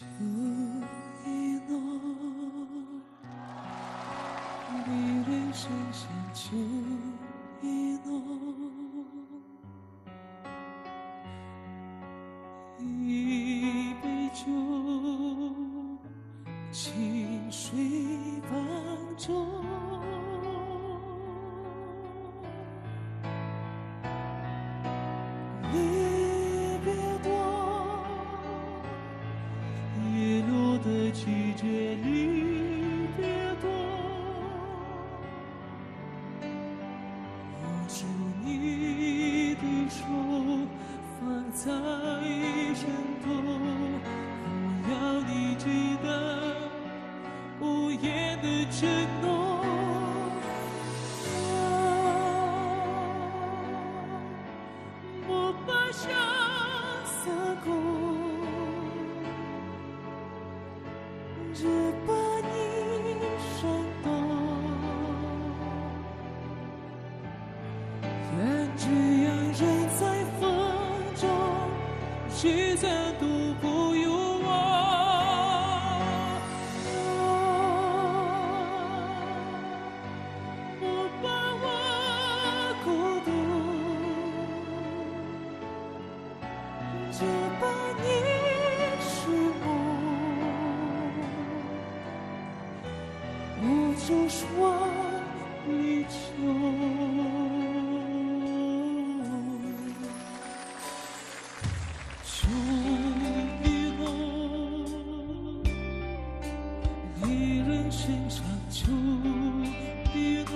一浓，离人生像酒一浓，一杯酒，清水泛舟。离别多，叶落的季节离别多，握住你的手，放在身头，我要你记得无言的承诺。我把相思过，只把你伤透。愿这样人在风中，聚散都不由我。我把我孤独，只把你是梦，无处说离愁。秋意浓，离人身上秋意浓，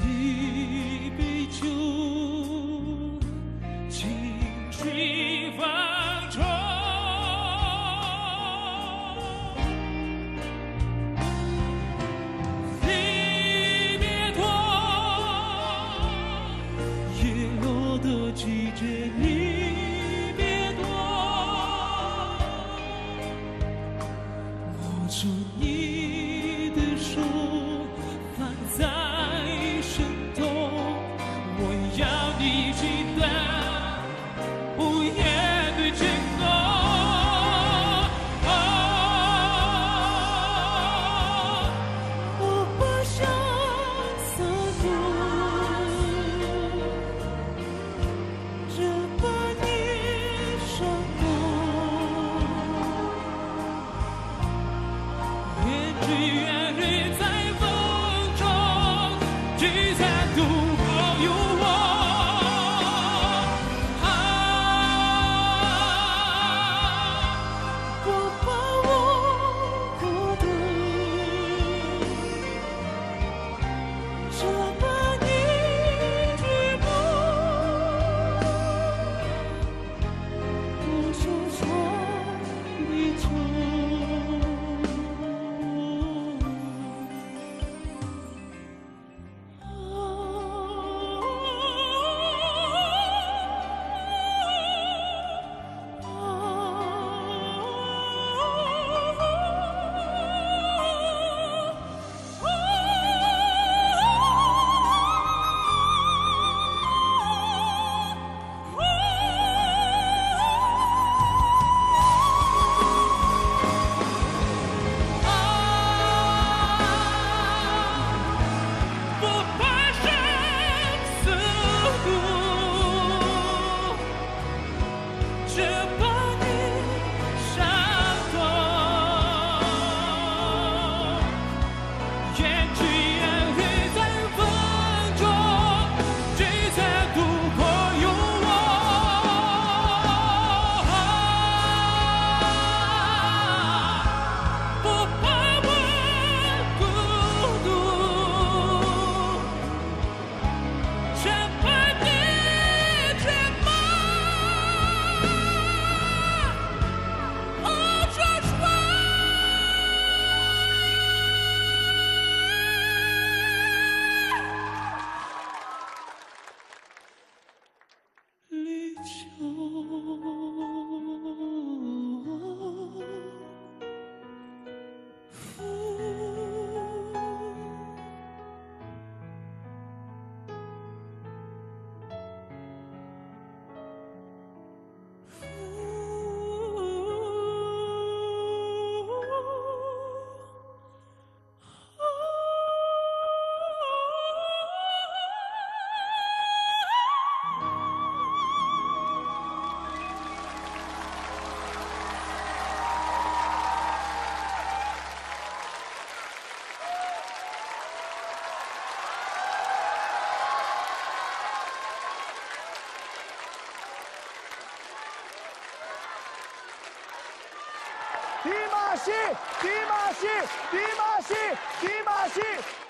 一杯酒，清水泛舟。离别多，叶落的季节离别多，握住你的手，放在身头，我要你记得无言的承诺。我把相思过，只把你伤透。愿只愿人在风中，聚散都不由我。我把我孤独，只把你举目，无处说离愁。迪玛希，迪玛希，迪玛希，迪玛希。